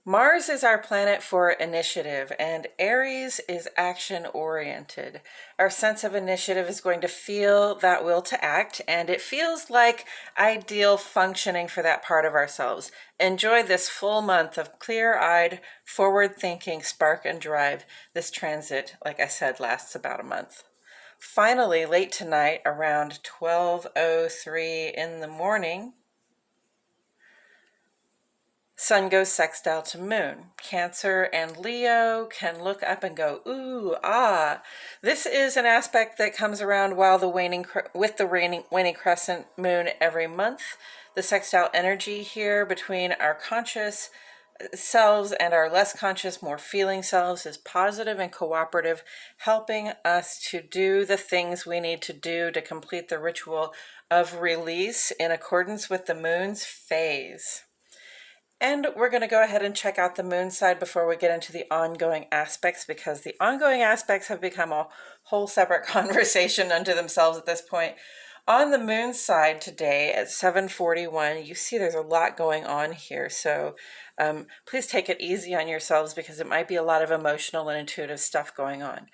Mars is our planet for initiative, and Aries is action-oriented. Our sense of initiative is going to feel that will to act, and it feels like ideal functioning for that part of ourselves. Enjoy this full month of clear-eyed, forward-thinking spark and drive. This transit, like I said, lasts about a month. Finally, late tonight, around 12:03 in the morning, Sun goes sextile to Moon. Cancer and Leo can look up and go, ooh, ah. This is an aspect that comes around while the waning crescent moon every month. The sextile energy here between our conscious selves and our less conscious, more feeling selves is positive and cooperative, helping us to do the things we need to do to complete the ritual of release in accordance with the moon's phase. And we're going to go ahead and check out the moon side before we get into the ongoing aspects, because the ongoing aspects have become a whole separate conversation unto themselves at this point. On the moon side today at 7:41, you see there's a lot going on here. So please take it easy on yourselves, because it might be a lot of emotional and intuitive stuff going on.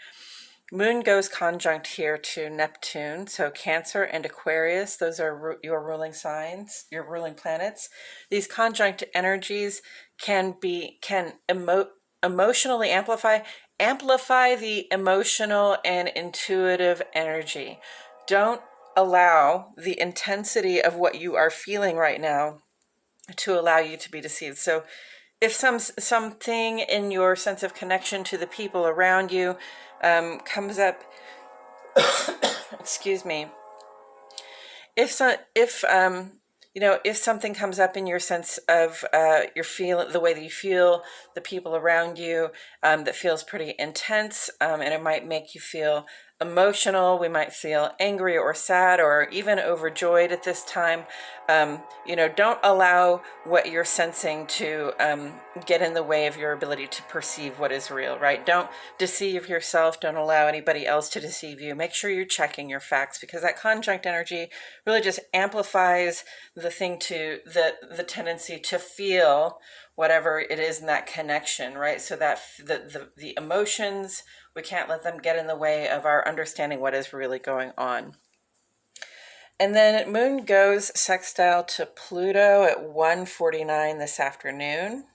Moon goes conjunct here to Neptune, so Cancer and Aquarius, those are your ruling signs, your ruling planets. These conjunct energies can emotionally amplify the emotional and intuitive energy. Don't allow the intensity of what you are feeling right now to allow you to be deceived. So if something in your sense of connection to the people around you comes up, excuse me, if something comes up in your sense of the way that you feel the people around you, that feels pretty intense, and it might make you feel emotional, we might feel angry or sad or even overjoyed at this time. Don't allow what you're sensing to get in the way of your ability to perceive what is real, right? Don't deceive yourself. Don't allow anybody else to deceive you. Make sure you're checking your facts, because that conjunct energy really just amplifies the tendency to feel whatever it is in that connection, right? So that the emotions, we can't let them get in the way of our understanding what is really going on. And then Moon goes sextile to Pluto at 1:49 this afternoon.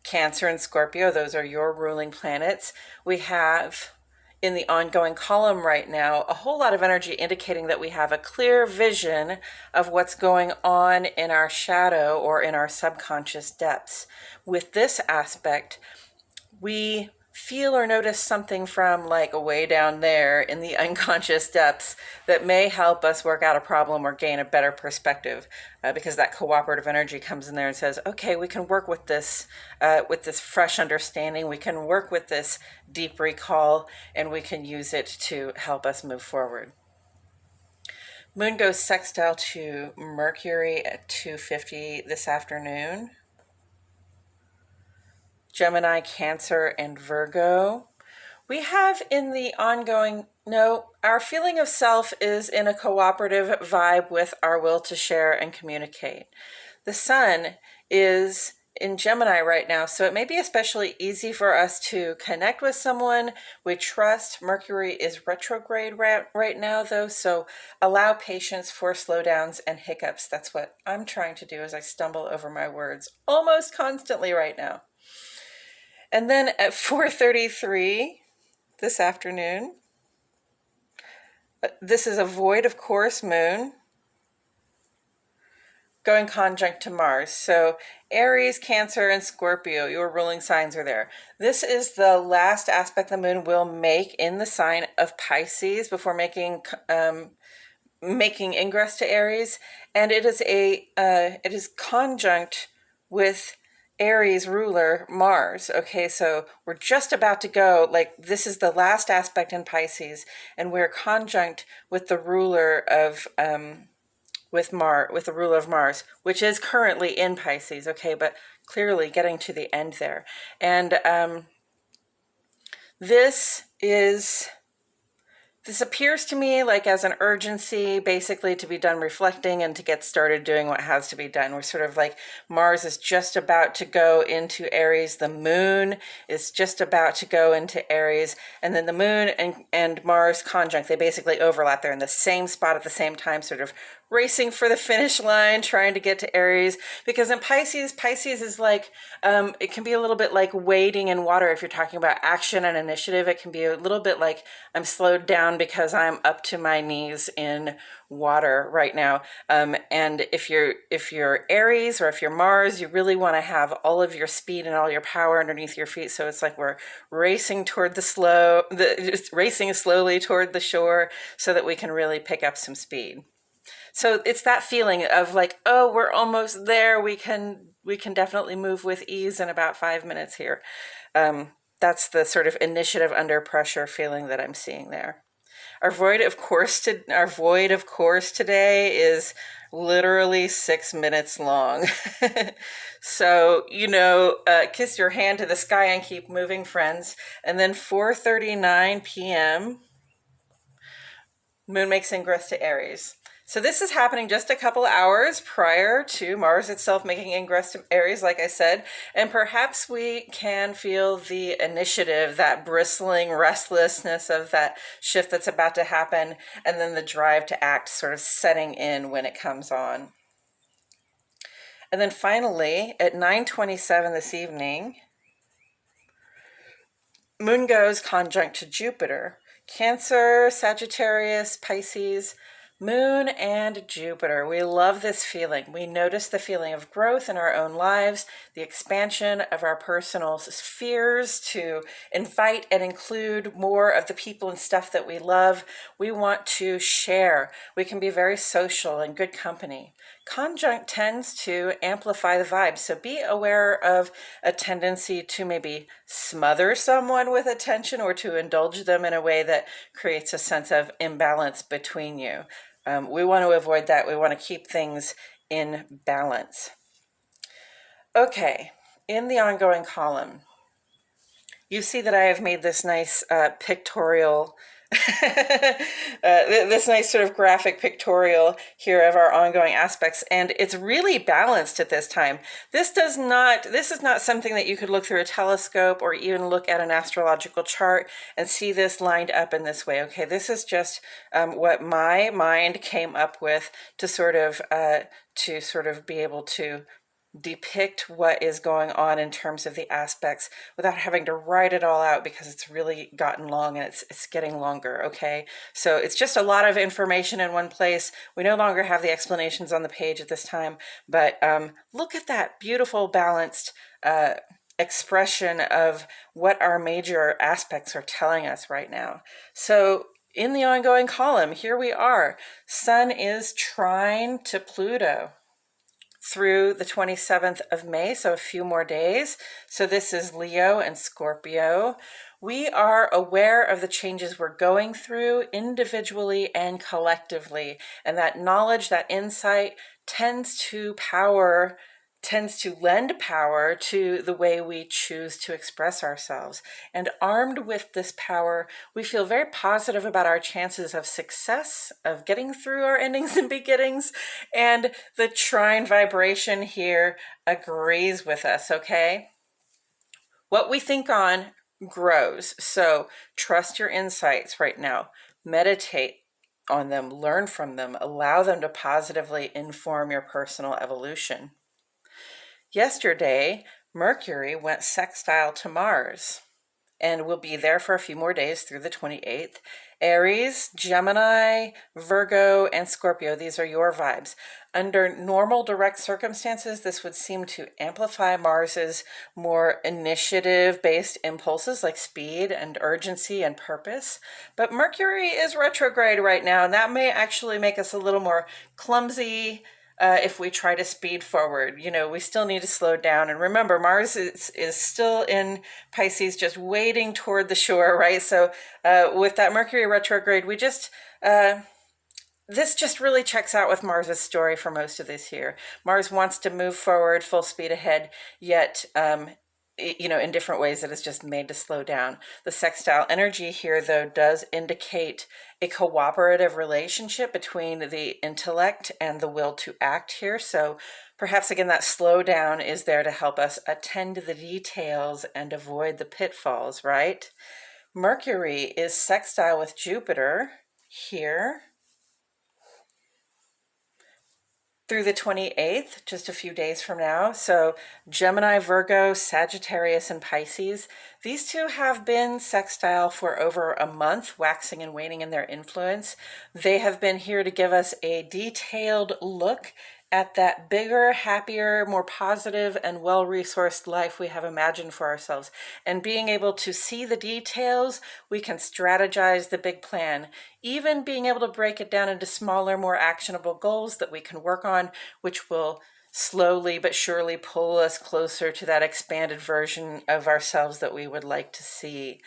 Cancer and Scorpio, those are your ruling planets. We have in the ongoing column right now a whole lot of energy indicating that we have a clear vision of what's going on in our shadow or in our subconscious depths. With this aspect, we feel or notice something from like way down there in the unconscious depths that may help us work out a problem or gain a better perspective, because that cooperative energy comes in there and says, okay, we can work with this fresh understanding, we can work with this deep recall, and we can use it to help us move forward. Moon goes sextile to Mercury at 2:50 this afternoon. Gemini, Cancer, and Virgo. We have in the ongoing, our feeling of self is in a cooperative vibe with our will to share and communicate. The Sun is in Gemini right now, so it may be especially easy for us to connect with someone we trust. Mercury is retrograde right now, though, so allow patience for slowdowns and hiccups. That's what I'm trying to do as I stumble over my words almost constantly right now. And then at 4:33 this afternoon, this is a void, of course, moon going conjunct to Mars. So Aries, Cancer, and Scorpio, your ruling signs are there. This is the last aspect the moon will make in the sign of Pisces before making ingress to Aries, and it is conjunct with Aries ruler Mars. Okay, so we're just about to go, this is the last aspect in Pisces, and we're conjunct with the ruler of with the ruler of Mars, which is currently in Pisces. Okay, but clearly getting to the end there, and this This appears to me like as an urgency, basically to be done reflecting and to get started doing what has to be done. We're sort of like Mars is just about to go into Aries. The moon is just about to go into Aries. And then the moon and Mars conjunct, they basically overlap. They're in the same spot at the same time, sort of racing for the finish line, trying to get to Aries. Because in Pisces is like, it can be a little bit like wading in water. If you're talking about action and initiative, it can be a little bit like I'm slowed down because I'm up to my knees in water right now. And if you're Aries or if you're Mars, you really want to have all of your speed and all your power underneath your feet. So it's like we're racing toward just racing slowly toward the shore so that we can really pick up some speed. So it's that feeling of like, oh, we're almost there. We can definitely move with ease in about 5 minutes here. That's the sort of initiative under pressure feeling that I'm seeing there. Our void of course today is literally 6 minutes long. So, kiss your hand to the sky and keep moving, friends. And then 4:39 p.m. Moon makes ingress to Aries. So this is happening just a couple hours prior to Mars itself making ingress to Aries, like I said, and perhaps we can feel the initiative, that bristling restlessness of that shift that's about to happen, and then the drive to act sort of setting in when it comes on. And then finally, at 9:27 this evening, Moon goes conjunct to Jupiter. Cancer, Sagittarius, Pisces, Moon and Jupiter. We love this feeling. We notice the feeling of growth in our own lives, the expansion of our personal spheres to invite and include more of the people and stuff that we love. We want to share. We can be very social and good company. Conjunct tends to amplify the vibe, so be aware of a tendency to maybe smother someone with attention or to indulge them in a way that creates a sense of imbalance between you. We want to avoid that. We want to keep things in balance. Okay, in the ongoing column, you see that I have made this nice pictorial this nice sort of graphic pictorial here of our ongoing aspects, and it's really balanced at this time. This is not something that you could look through a telescope or even look at an astrological chart and see this lined up in this way. Okay, this is just what my mind came up with to sort of be able to depict what is going on in terms of the aspects without having to write it all out, because it's really gotten long and it's getting longer. Okay, so it's just a lot of information in one place. We no longer have the explanations on the page at this time, but look at that beautiful balanced expression of what our major aspects are telling us right now. So in the ongoing column, here we are. Sun is trine to Pluto through the 27th of May, so a few more days. So this is Leo and Scorpio. We are aware of the changes we're going through individually and collectively, and that knowledge, that insight tends to lend power to the way we choose to express ourselves. And armed with this power, we feel very positive about our chances of success, of getting through our endings and beginnings. And the trine vibration here agrees with us, okay? What we think on grows. So trust your insights right now. Meditate on them, learn from them, allow them to positively inform your personal evolution. Yesterday, Mercury went sextile to Mars and will be there for a few more days through the 28th. Aries, Gemini, Virgo, and Scorpio, these are your vibes. Under normal direct circumstances, this would seem to amplify Mars's more initiative-based impulses like speed and urgency and purpose. But Mercury is retrograde right now, and that may actually make us a little more clumsy, if we try to speed forward. We still need to slow down. And remember, Mars is still in Pisces, just waiting toward the shore, right? So with that Mercury retrograde, this just really checks out with Mars's story for most of this year. Mars wants to move forward full speed ahead, yet in different ways that is just made to slow down. The sextile energy here, though, does indicate a cooperative relationship between the intellect and the will to act here. So perhaps, again, that slowdown is there to help us attend to the details and avoid the pitfalls, right? Mercury is sextile with Jupiter here through the 28th, just a few days from now. So Gemini, Virgo, Sagittarius, and Pisces, these two have been sextile for over a month, waxing and waning in their influence. They have been here to give us a detailed look at that bigger, happier, more positive, and well-resourced life we have imagined for ourselves. And being able to see the details, we can strategize the big plan. Even being able to break it down into smaller, more actionable goals that we can work on, which will slowly but surely pull us closer to that expanded version of ourselves that we would like to see.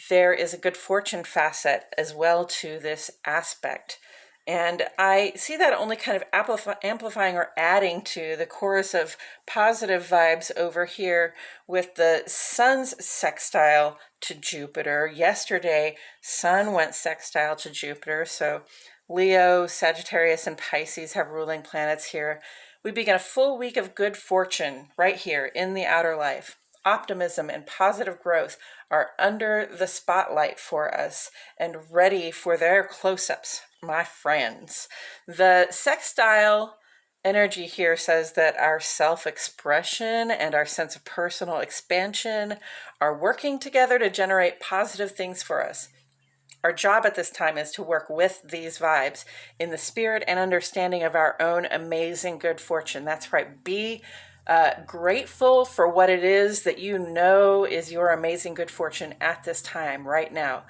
There is a good fortune facet as well to this aspect. And I see that only kind of amplifying or adding to the chorus of positive vibes over here with the Sun's sextile to Jupiter. Yesterday, Sun went sextile to Jupiter, so Leo, Sagittarius, and Pisces have ruling planets here. We begin a full week of good fortune right here in the outer life. Optimism and positive growth are under the spotlight for us and ready for their close-ups, my friends. The sextile energy here says that our self-expression and our sense of personal expansion are working together to generate positive things for us. Our job at this time is to work with these vibes in the spirit and understanding of our own amazing good fortune. That's right. Be grateful for what it is that you know is your amazing good fortune at this time, right now.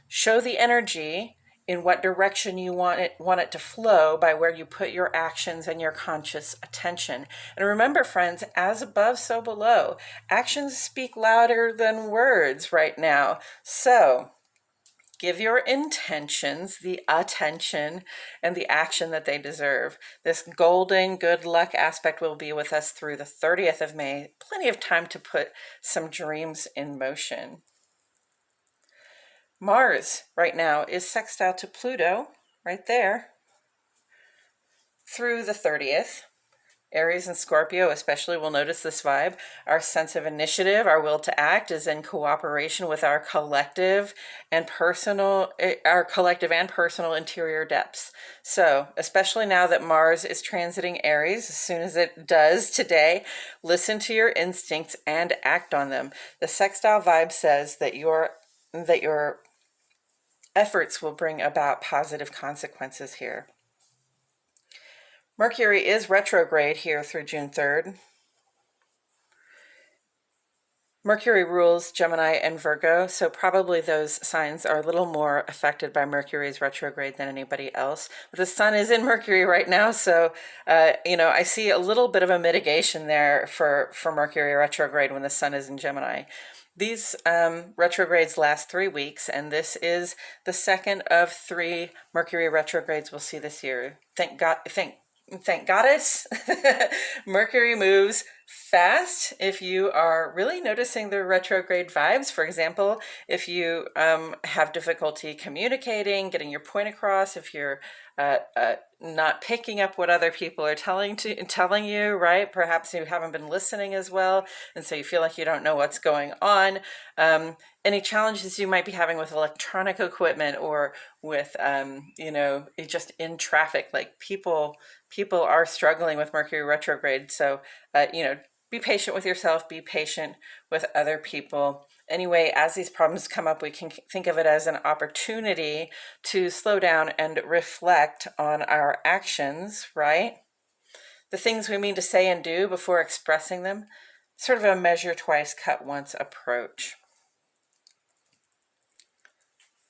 Show the energy in what direction you want it to flow by where you put your actions and your conscious attention. And remember, friends, as above, so below. Actions speak louder than words right now. So give your intentions the attention and the action that they deserve. This golden good luck aspect will be with us through the 30th of May. Plenty of time to put some dreams in motion. Mars right now is sextile to Pluto right there through the 30th. Aries and Scorpio especially will notice this vibe. Our sense of initiative, our will to act is in cooperation with our collective and personal interior depths. So, especially now that Mars is transiting Aries, as soon as it does today, listen to your instincts and act on them. The sextile vibe says that your efforts will bring about positive consequences here. Mercury is retrograde here through June 3rd. Mercury rules Gemini and Virgo, so probably those signs are a little more affected by Mercury's retrograde than anybody else. But the Sun is in Mercury right now, so I see a little bit of a mitigation there for Mercury retrograde when the Sun is in Gemini. These retrogrades last 3 weeks, and this is the second of 3 Mercury retrogrades we'll see this year. Thank Goddess. Mercury moves fast. If you are really noticing the retrograde vibes, for example, if you have difficulty communicating, getting your point across, if you're not picking up what other people are telling you, right? Perhaps you haven't been listening as well, and so you feel like you don't know what's going on. Any challenges you might be having with electronic equipment or with, just in traffic, like people are struggling with Mercury retrograde. So, be patient with yourself, be patient with other people. Anyway, as these problems come up, we can think of it as an opportunity to slow down and reflect on our actions, right? The things we mean to say and do before expressing them, sort of a measure twice, cut once approach.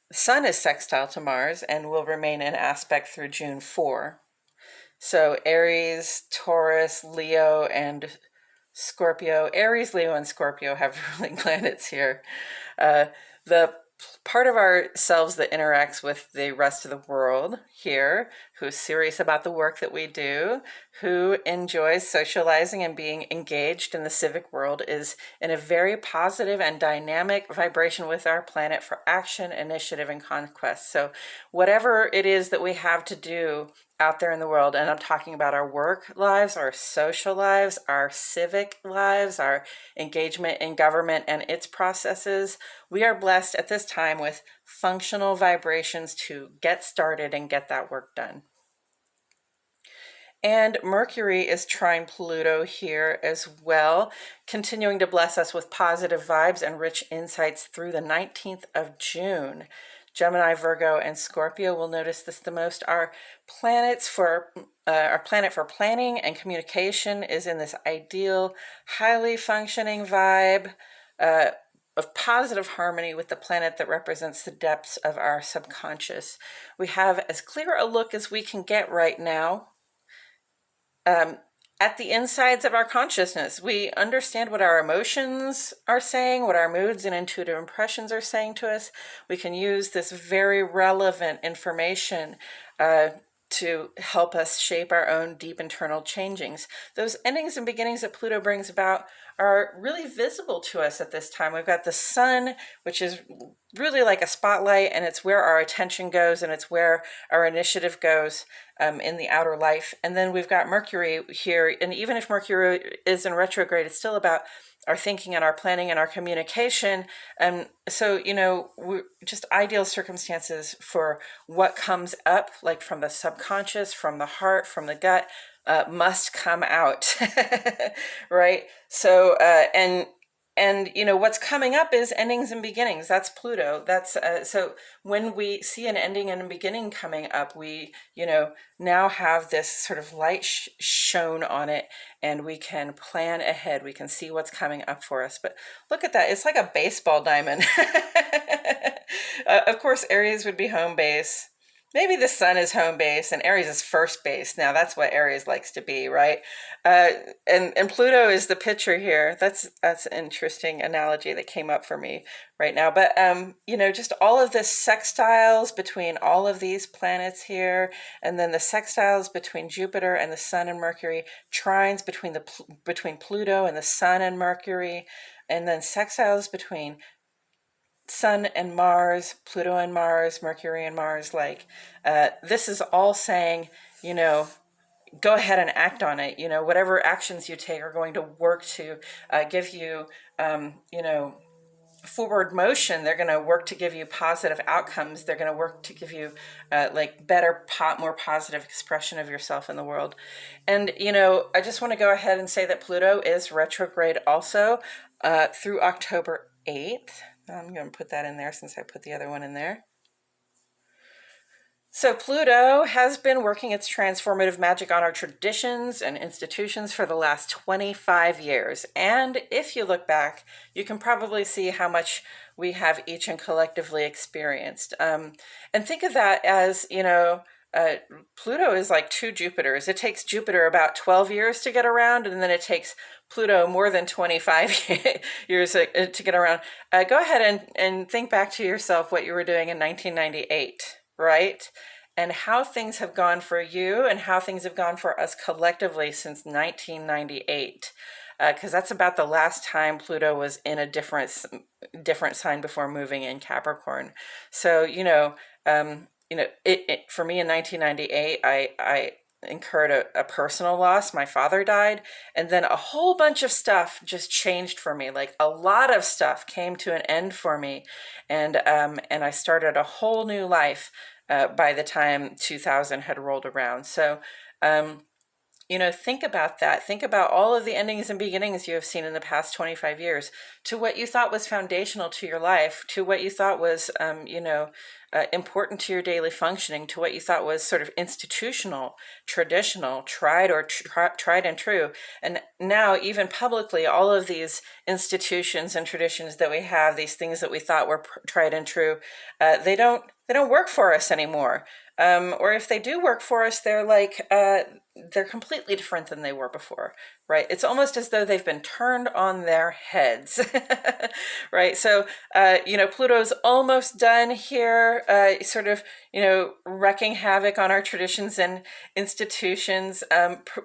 The Sun is sextile to Mars and will remain in aspect through June 4. So Aries, Taurus, Leo, and Scorpio. Aries, Leo, and Scorpio have ruling planets here. The part of ourselves that interacts with the rest of the world here, who's serious about the work that we do, who enjoys socializing and being engaged in the civic world is in a very positive and dynamic vibration with our planet for action, initiative, and conquest. So whatever it is that we have to do out there in the world, and I'm talking about our work lives, our social lives, our civic lives, our engagement in government and its processes, we are blessed at this time with functional vibrations to get started and get that work done. And Mercury is trine Pluto here as well, continuing to bless us with positive vibes and rich insights through the 19th of June. Gemini, Virgo, and Scorpio will notice this the most. Our planet for planning and communication is in this ideal, highly functioning vibe of positive harmony with the planet that represents the depths of our subconscious. We have as clear a look as we can get right now at the insides of our consciousness. We understand what our emotions are saying, what our moods and intuitive impressions are saying to us. We can use this very relevant information to help us shape our own deep internal changings. Those endings and beginnings that Pluto brings about are really visible to us at this time. We've got the sun, which is really like a spotlight, and it's where our attention goes, and it's where our initiative goes in the outer life. And then we've got Mercury here, and even if Mercury is in retrograde, it's still about our thinking and our planning and our communication. So, we're just ideal circumstances for what comes up, like from the subconscious, from the heart, from the gut, must come out, right? So, and what's coming up is endings and beginnings. That's Pluto. That's so when we see an ending and a beginning coming up, we now have this sort of light shown on it, and we can plan ahead. We can see what's coming up for us. But look at that. It's like a baseball diamond. Of course, Aries would be home base. Maybe the sun is home base and Aries is first base. Now that's what Aries likes to be, right? And Pluto is the pitcher here. That's an interesting analogy that came up for me right now. But just all of the sextiles between all of these planets here, and then the sextiles between Jupiter and the Sun and Mercury, trines between Pluto and the Sun and Mercury, and then sextiles between Sun and Mars, Pluto and Mars, Mercury and Mars. This is all saying, go ahead and act on it. Whatever actions you take are going to work to give you, forward motion. They're going to work to give you positive outcomes. They're going to work to give you better, more positive expression of yourself in the world. And, I just want to go ahead and say that Pluto is retrograde also through October 8th. I'm going to put that in there since I put the other one in there. So Pluto has been working its transformative magic on our traditions and institutions for the last 25 years. And if you look back, you can probably see how much we have each and collectively experienced. And think of that as, Pluto is like two Jupiters. It takes Jupiter about 12 years to get around, and then it takes Pluto more than 25 years to get around. Go ahead and think back to yourself what you were doing in 1998, right? And how things have gone for you and how things have gone for us collectively since 1998. Because that's about the last time Pluto was in a different sign before moving in Capricorn. So, for me in 1998, I incurred a personal loss. My father died, and then a whole bunch of stuff just changed for me. Like a lot of stuff came to an end for me, and I started a whole new life by the time 2000 had rolled around. So think about that. Think about all of the endings and beginnings you have seen in the past 25 years, to what you thought was foundational to your life, to what you thought was, important to your daily functioning, to what you thought was sort of institutional, traditional, tried and true. And now, even publicly, all of these institutions and traditions that we have, these things that we thought were tried and true, they don't work for us anymore. Or if they do work for us, they're completely different than they were before, right? It's almost as though they've been turned on their heads, right? So, Pluto's almost done here, sort of, wrecking havoc on our traditions and institutions.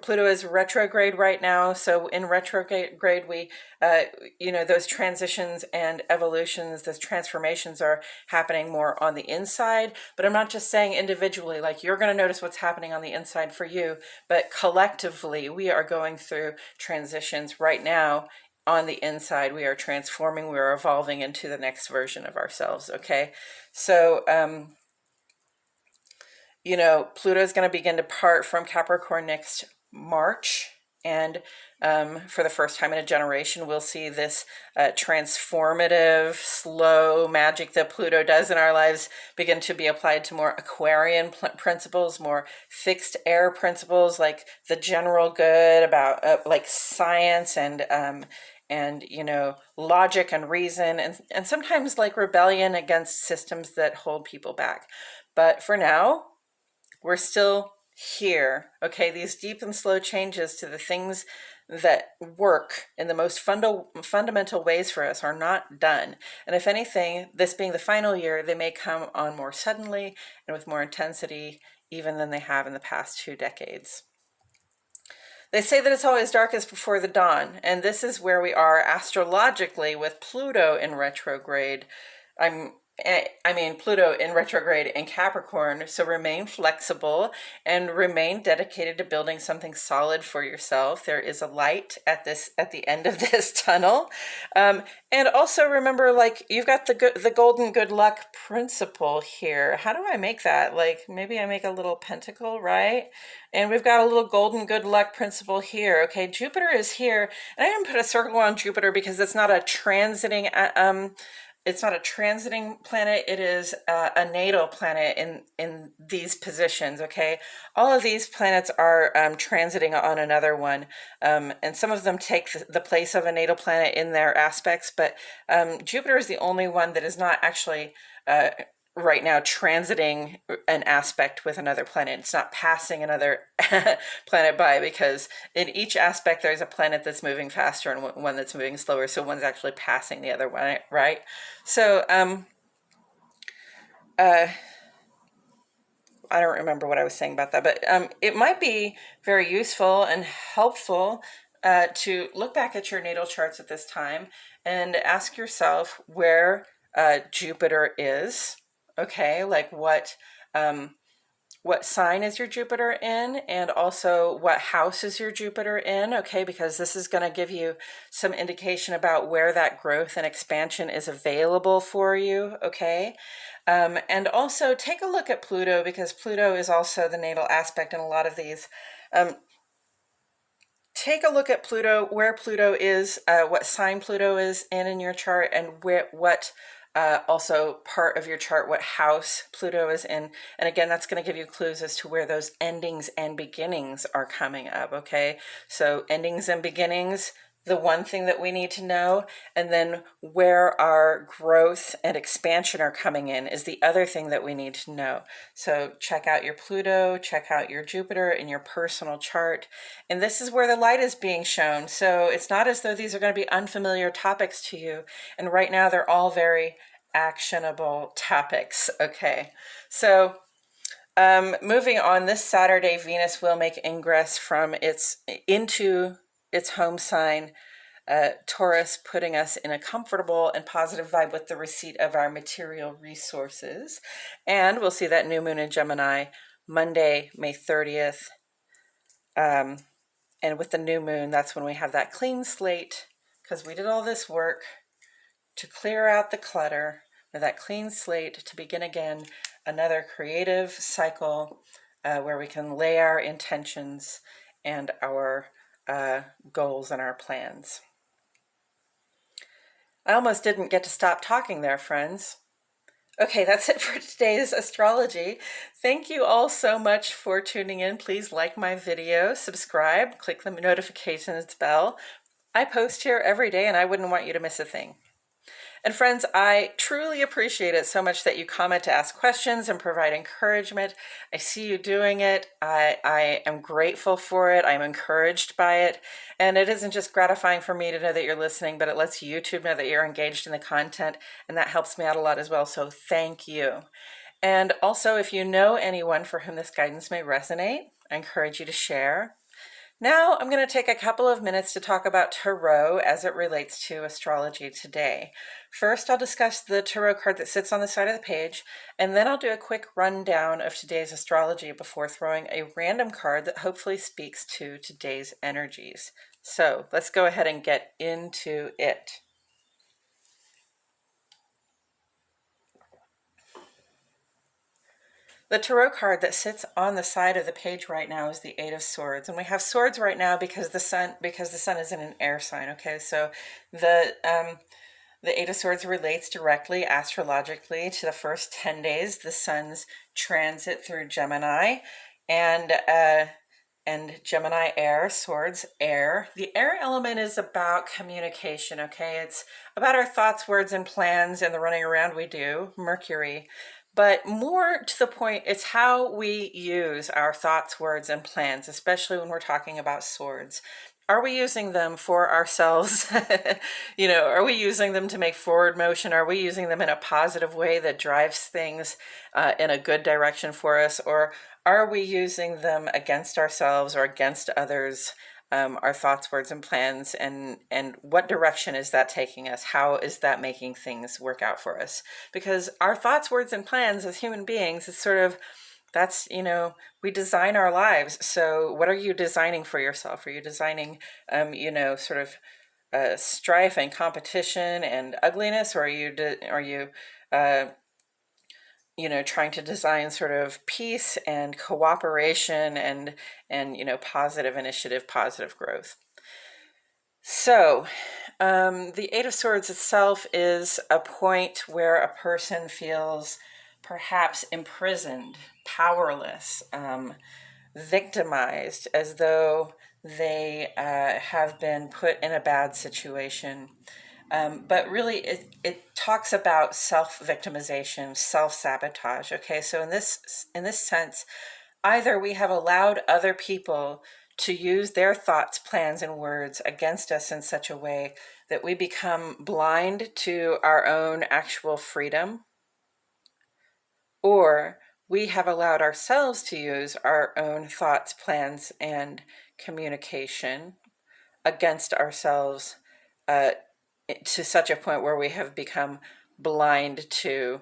Pluto is retrograde right now. So in retrograde, we, those transitions and evolutions, those transformations are happening more on the inside. But I'm not just saying individually, like you're going to notice what's happening on the inside for you, but collectively, we are going through transitions right now on the inside. We are transforming, we are evolving into the next version of ourselves, okay? So, Pluto is going to begin to part from Capricorn next March. And for the first time in a generation, we'll see this transformative, slow magic that Pluto does in our lives begin to be applied to more Aquarian principles, more fixed air principles, like the general good, about like science and logic and reason, and sometimes like rebellion against systems that hold people back. But for now, we're still here, okay? These deep and slow changes to the things that work in the most fundamental ways for us are not done. And if anything, this being the final year, they may come on more suddenly and with more intensity even than they have in the past 2 decades. They say that it's always darkest before the dawn, and this is where we are astrologically with Pluto in retrograde. Pluto in retrograde in Capricorn, so remain flexible and remain dedicated to building something solid for yourself. There is a light at the end of this tunnel. And also remember, like, you've got the golden good luck principle here. How do I make that? Like, maybe I make a little pentacle, right? And we've got a little golden good luck principle here. Okay, Jupiter is here. And I didn't put a circle on Jupiter because it's not a transiting planet. It is a natal planet in these positions, okay? All of these planets are transiting on another one, and some of them take the place of a natal planet in their aspects, but Jupiter is the only one that is not actually right now transiting an aspect with another planet. It's not passing another planet by, because in each aspect there's a planet that's moving faster and one that's moving slower, so one's actually passing the other one, right? So I don't remember what I was saying about that, but it might be very useful and helpful to look back at your natal charts at this time and ask yourself where Jupiter is. Okay, like what sign is your Jupiter in, and also what house is your Jupiter in, okay, because this is going to give you some indication about where that growth and expansion is available for you, okay? And also take a look at Pluto, because Pluto is also the natal aspect in a lot of these. Take a look at Pluto, where Pluto is, what sign Pluto is in your chart, and what also part of your chart, what house Pluto is in. And again, that's going to give you clues as to where those endings and beginnings are coming up, okay? So endings and beginnings, the one thing that we need to know, and then where our growth and expansion are coming in is the other thing that we need to know. So check out your Pluto, check out your Jupiter in your personal chart, and this is where the light is being shown. So it's not as though these are going to be unfamiliar topics to you, and right now they're all very actionable topics, okay? So moving on, this Saturday, Venus will make ingress into its home sign, Taurus, putting us in a comfortable and positive vibe with the receipt of our material resources. And we'll see that new moon in Gemini Monday, May 30th. And with the new moon, that's when we have that clean slate, because we did all this work to clear out the clutter, with that clean slate to begin again another creative cycle where we can lay our intentions and our goals and our plans. I almost didn't get to stop talking there, friends. Okay, that's it for today's astrology. Thank you all so much for tuning in. Please like my video, subscribe, click the notifications bell. I post here every day and I wouldn't want you to miss a thing. And friends, I truly appreciate it so much that you comment to ask questions and provide encouragement. I see you doing it. I am grateful for it. I'm encouraged by it. And it isn't just gratifying for me to know that you're listening, but it lets YouTube know that you're engaged in the content, and that helps me out a lot as well. So thank you. And also, if you know anyone for whom this guidance may resonate, I encourage you to share. Now I'm going to take a couple of minutes to talk about tarot as it relates to astrology today. First, I'll discuss the tarot card that sits on the side of the page, and then I'll do a quick rundown of today's astrology before throwing a random card that hopefully speaks to today's energies. So let's go ahead and get into it. The tarot card that sits on the side of the page right now is the Eight of Swords, and we have swords right now because the sun is in an air sign. Okay, so the Eight of Swords relates directly astrologically to the first 10 days, the sun's transit through Gemini, and Gemini air, swords air. The air element is about communication. Okay, it's about our thoughts, words, and plans, and the running around we do. Mercury. But more to the point, it's how we use our thoughts, words, and plans, especially when we're talking about swords. Are we using them for ourselves? Are we using them to make forward motion? Are we using them in a positive way that drives things in a good direction for us? Or are we using them against ourselves or against others? Our thoughts, words, and plans, and what direction is that taking us? How is that making things work out for us? Because our thoughts, words, and plans as human beings is sort of, that's, we design our lives. So what are you designing for yourself? Are you designing, sort of strife and competition and ugliness? Or are you trying to design sort of peace and cooperation and positive initiative, positive growth? So the Eight of Swords itself is a point where a person feels perhaps imprisoned, powerless, victimized, as though they have been put in a bad situation. But really, it talks about self-victimization, self-sabotage. Okay, so in this sense, either we have allowed other people to use their thoughts, plans, and words against us in such a way that we become blind to our own actual freedom, or we have allowed ourselves to use our own thoughts, plans, and communication against ourselves to such a point where we have become blind to,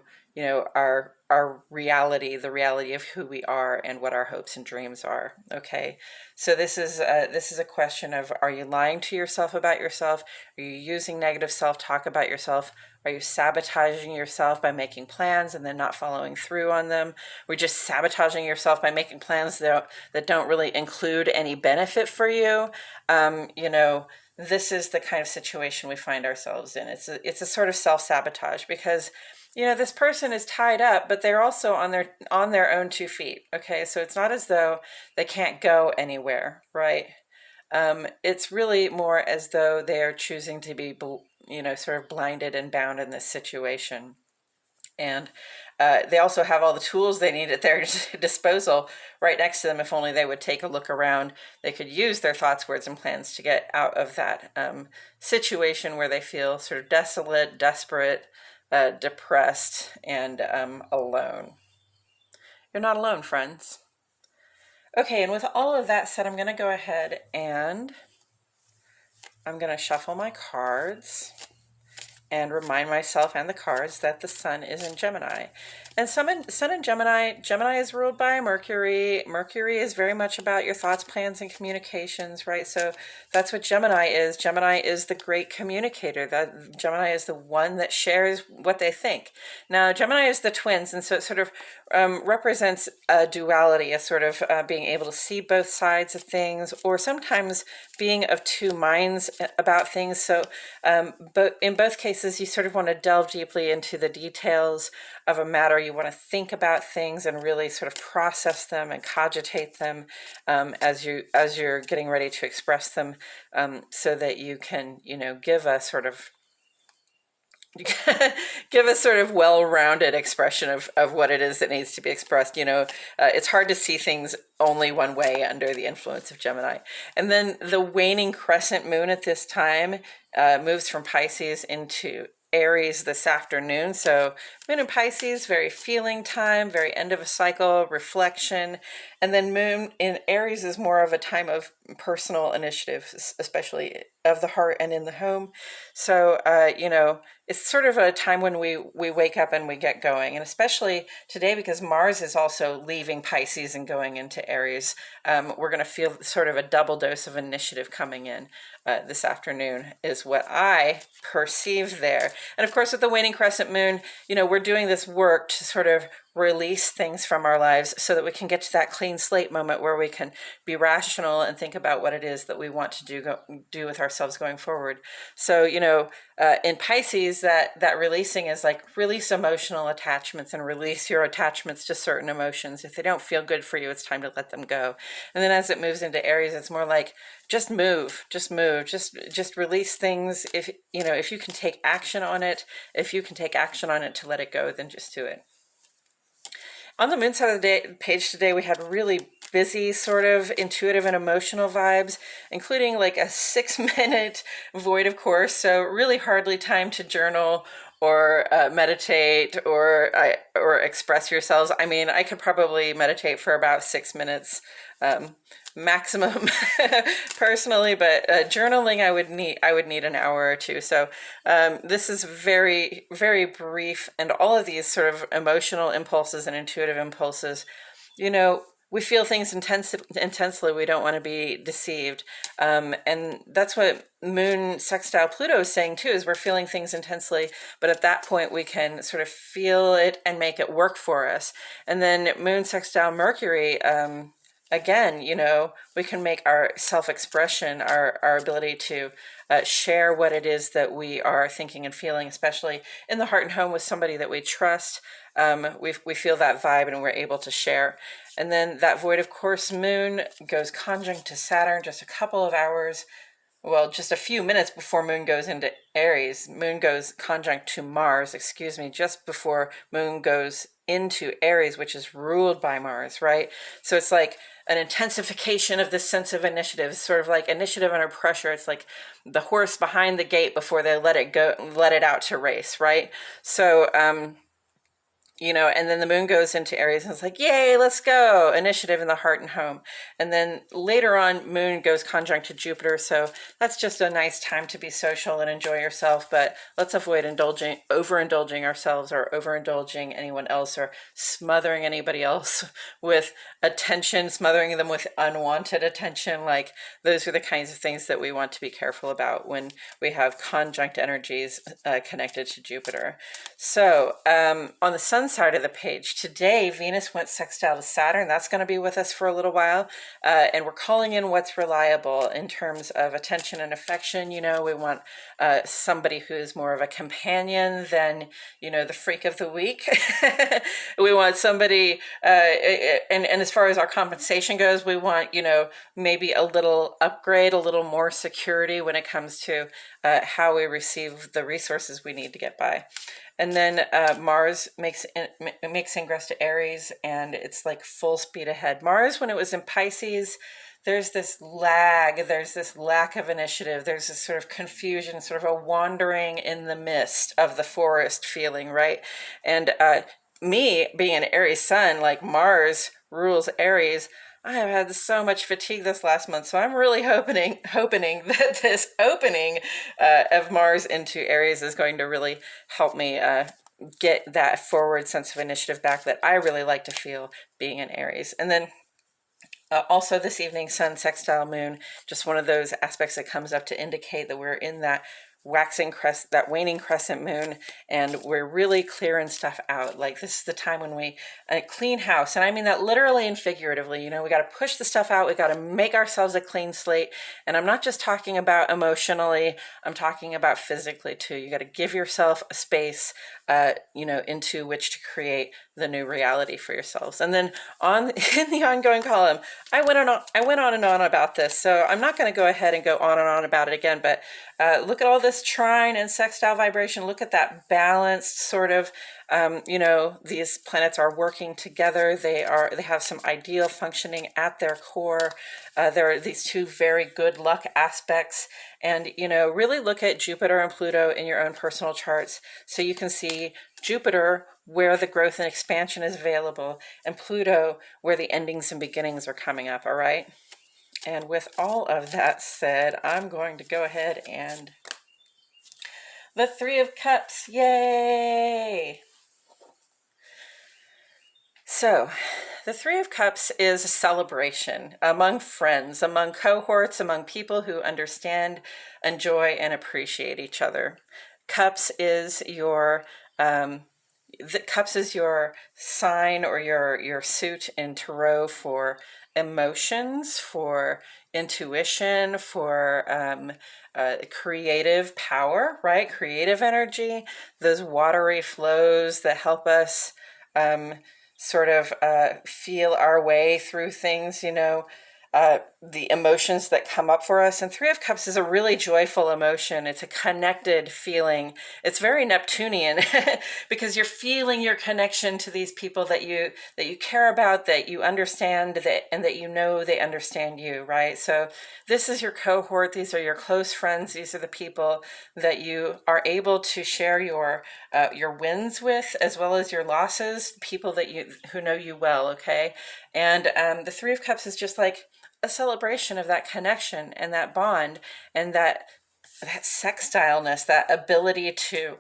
our reality, the reality of who we are and what our hopes and dreams are. Okay, so this is a question of: are you lying to yourself about yourself? Are you using negative self-talk about yourself? Are you sabotaging yourself by making plans and then not following through on them? We're just sabotaging yourself by making plans that don't really include any benefit for you. This is the kind of situation we find ourselves in. It's a sort of self-sabotage because, this person is tied up, but they're also on their own 2 feet. Okay, so it's not as though they can't go anywhere, right? It's really more as though they are choosing to be, sort of blinded and bound in this situation. And they also have all the tools they need at their disposal right next to them. If only they would take a look around, they could use their thoughts, words, and plans to get out of that situation where they feel sort of desolate, desperate, depressed, and alone. You're not alone, friends. Okay, and with all of that said, I'm going to go ahead and I'm going to shuffle my cards and remind myself and the cards that the sun is in Gemini. And sun in Gemini, Gemini is ruled by Mercury. Mercury is very much about your thoughts, plans, and communications, right? So that's what Gemini is. Gemini is the great communicator. That Gemini is the one that shares what they think. Now, Gemini is the twins, and so it sort of represents a duality, a sort of being able to see both sides of things, or sometimes being of 2 minds about things. So, but in both cases, you sort of want to delve deeply into the details of a matter. You want to think about things and really sort of process them and cogitate them as you're getting ready to express them, so that you can, give a sort of give a sort of well-rounded expression of what it is that needs to be expressed. It's hard to see things only one way under the influence of Gemini. And then the waning crescent moon at this time moves from Pisces into Aries this afternoon. So moon in Pisces, very feeling time, very end of a cycle, reflection. And then moon in Aries is more of a time of personal initiative, especially of the heart and in the home. So, it's sort of a time when we wake up and we get going. And especially today, because Mars is also leaving Pisces and going into Aries, we're going to feel sort of a double dose of initiative coming in this afternoon is what I perceive there. And of course, with the waning crescent moon, we're doing this work to sort of release things from our lives so that we can get to that clean slate moment where we can be rational and think about what it is that we want to do with ourselves going forward. So, in Pisces, that releasing is like release emotional attachments and release your attachments to certain emotions. If they don't feel good for you, it's time to let them go. And then as it moves into Aries, it's more like just move, just release things. If you can take action on it, to let it go, then just do it. On the moon side of the page today, we had really busy sort of intuitive and emotional vibes, including like a 6-minute void of course. So really hardly time to journal or meditate or express yourselves. I mean, I could probably meditate for about 6 minutes maximum personally, but journaling I would need an hour or two. So this is very, very brief, and all of these sort of emotional impulses and intuitive impulses, we feel things intensely. We don't want to be deceived. And that's what moon sextile Pluto is saying too, is we're feeling things intensely, but at that point we can sort of feel it and make it work for us. And then moon sextile Mercury, again, we can make our self-expression, our ability to share what it is that we are thinking and feeling, especially in the heart and home with somebody that we trust. We feel that vibe and we're able to share. And then that void of course moon goes conjunct to Saturn just a couple of hours, well, just a few minutes before moon goes into Aries. Moon goes conjunct to Mars, just before moon goes into Aries, which is ruled by Mars, right? So it's like an intensification of this sense of initiative. It's sort of like initiative under pressure. It's like the horse behind the gate before they let it out to race, right? So, and then the moon goes into Aries and it's like, yay, let's go, initiative in the heart and home. And then later on, moon goes conjunct to Jupiter. So that's just a nice time to be social and enjoy yourself, but let's avoid overindulging ourselves or overindulging anyone else or smothering anybody else with attention, smothering them with unwanted attention. Like those are the kinds of things that we want to be careful about when we have conjunct energies connected to Jupiter. So on the sun side of the page, today Venus went sextile to Saturn. That's going to be with us for a little while, and we're calling in what's reliable in terms of attention and affection. We want somebody who's more of a companion than the freak of the week. We want somebody and as far as our compensation goes, we want maybe a little upgrade, a little more security when it comes to how we receive the resources we need to get by. And then Mars makes ingress to Aries, and it's like full speed ahead. Mars, when it was in Pisces, there's this lag, there's this lack of initiative, there's this sort of confusion, sort of a wandering in the mist of the forest feeling, right? And me being an Aries sun, like Mars rules Aries, I have had so much fatigue this last month, so I'm really hoping that this opening of Mars into Aries is going to really help me get that forward sense of initiative back that I really like to feel being in Aries. And then also this evening, Sun sextile Moon, just one of those aspects that comes up to indicate that we're in that waning crescent moon, and we're really clearing stuff out. Like this is the time when we clean house, and I mean that literally and figuratively. We got to push the stuff out. We got to make ourselves a clean slate. And I'm not just talking about emotionally, I'm talking about physically too. You got to give yourself a space into which to create the new reality for yourselves. And then on in the ongoing column, I went on and on about this, so I'm not going to go ahead and go on and on about it again, but look at all this trine and sextile vibration. Look at that balanced sort of, these planets are working together. They have some ideal functioning at their core. There are these two very good luck aspects, and really look at Jupiter and Pluto in your own personal charts so you can see Jupiter where the growth and expansion is available, and Pluto where the endings and beginnings are coming up. All right. And with all of that said, I'm going to go ahead and the Three of Cups. Yay! So, the Three of Cups is a celebration among friends, among cohorts, among people who understand, enjoy, and appreciate each other. Cups is your Cups is your sign or your suit in tarot for emotions, for intuition, for creative power, right? Creative energy, those watery flows that help us feel our way through things, the emotions that come up for us. And Three of Cups is a really joyful emotion. It's a connected feeling. It's very Neptunian because you're feeling your connection to these people that you care about, that you understand, and that they understand you, right? So this is your cohort. These are your close friends. These are the people that you are able to share your wins with, as well as your losses, people who know you well, okay? And the Three of Cups is just like a celebration of that connection and that bond and that sextileness, that ability to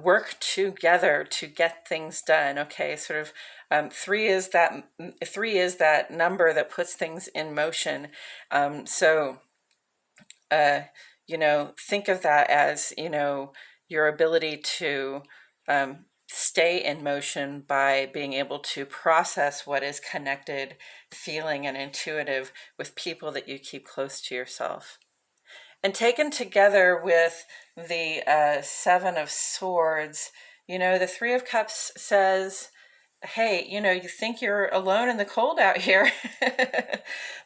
work together to get things done. Okay, sort of three is that number that puts things in motion. Think of that as your ability to stay in motion by being able to process what is connected, feeling, and intuitive with people that you keep close to yourself. And taken together with the Seven of Swords, the Three of Cups says, hey, you think you're alone in the cold out here,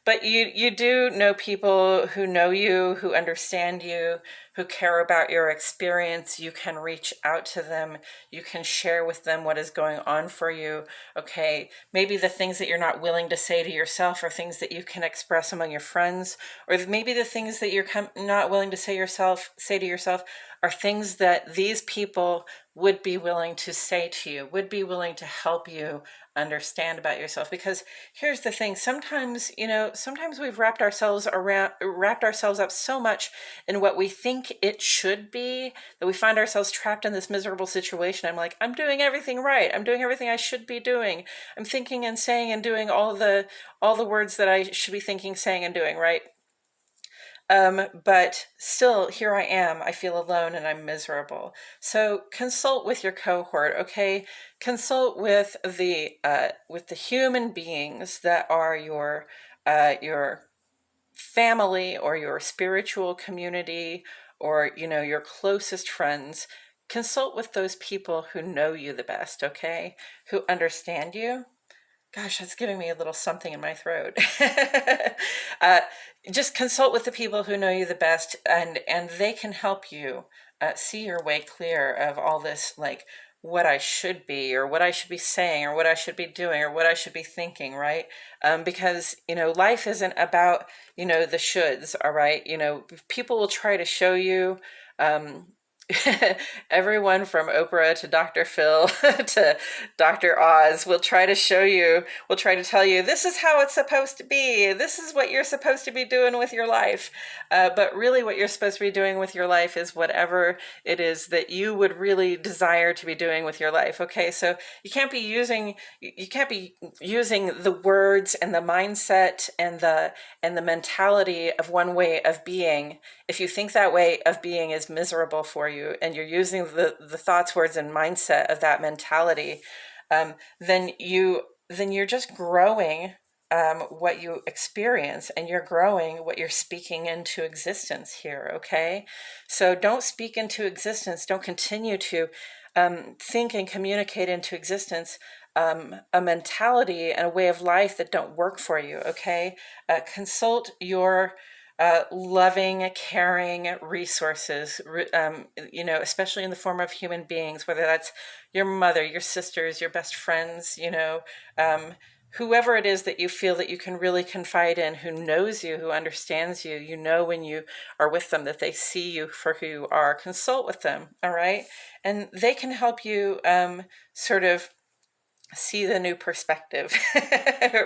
but you do know people who know you, who understand you, who care about your experience. You can reach out to them. You can share with them what is going on for you. Okay, maybe the things that you're not willing to say to yourself are things that you can express among your friends, or maybe the things that you're not willing to say to yourself are things that these people would be willing to say to you, would be willing to help you understand about yourself. Because here's the thing, sometimes we've wrapped ourselves up so much in what we think it should be that we find ourselves trapped in this miserable situation. I'm like, I'm doing everything right. I'm doing everything I should be doing. I'm thinking and saying and doing all the words that I should be thinking, saying, and doing, right? But still, here I am. I feel alone and I'm miserable. So consult with your cohort, okay? Consult with the human beings that are your family or your spiritual community or your closest friends. Consult with those people who know you the best, okay? Who understand you. Gosh, that's giving me a little something in my throat. Just consult with the people who know you the best, and they can help you see your way clear of all this, like what I should be, or what I should be saying, or what I should be doing, or what I should be thinking, right? Because life isn't about the shoulds. All right, people will try to show you. Everyone from Oprah to Dr. Phil to Dr. Oz will try to tell you, this is how it's supposed to be. This is what you're supposed to be doing with your life. But really what you're supposed to be doing with your life is whatever it is that you would really desire to be doing with your life. Okay, so you can't be using the words and the mindset and the mentality of one way of being. If you think that way of being is miserable for you, and you're using the thoughts, words, and mindset of that mentality, then you're just growing what you experience, and you're growing what you're speaking into existence here, okay? So don't speak into existence. Don't continue to think and communicate into existence a mentality and a way of life that don't work for you, okay? Consult your loving, caring resources, especially in the form of human beings, whether that's your mother, your sisters, your best friends, whoever it is that you feel that you can really confide in, who knows you, who understands you, when you are with them that they see you for who you are. Consult with them, all right? And they can help you sort of see the new perspective,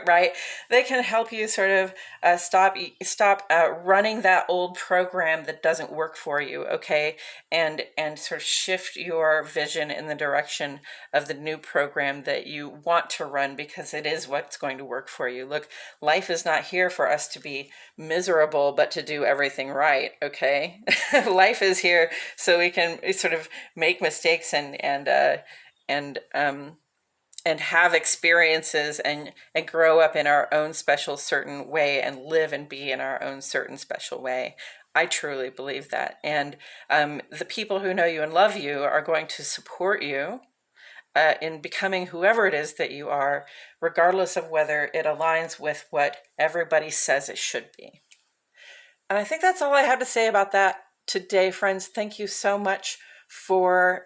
right? They can help you sort of stop running that old program that doesn't work for you, okay? And sort of shift your vision in the direction of the new program that you want to run, because it is what's going to work for you. Look, life is not here for us to be miserable, but to do everything right, okay? Life is here so we can sort of make mistakes and have experiences and grow up in our own special certain way and live and be in our own certain special way. I truly believe that. And the people who know you and love you are going to support you in becoming whoever it is that you are, regardless of whether it aligns with what everybody says it should be. And I think that's all I have to say about that today, friends. Thank you so much for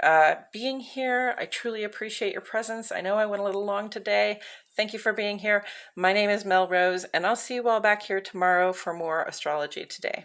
being here. I truly appreciate your presence. I know I went a little long today. Thank you for being here. My name is Mel Rose, and I'll see you all back here tomorrow for more Astrology Today.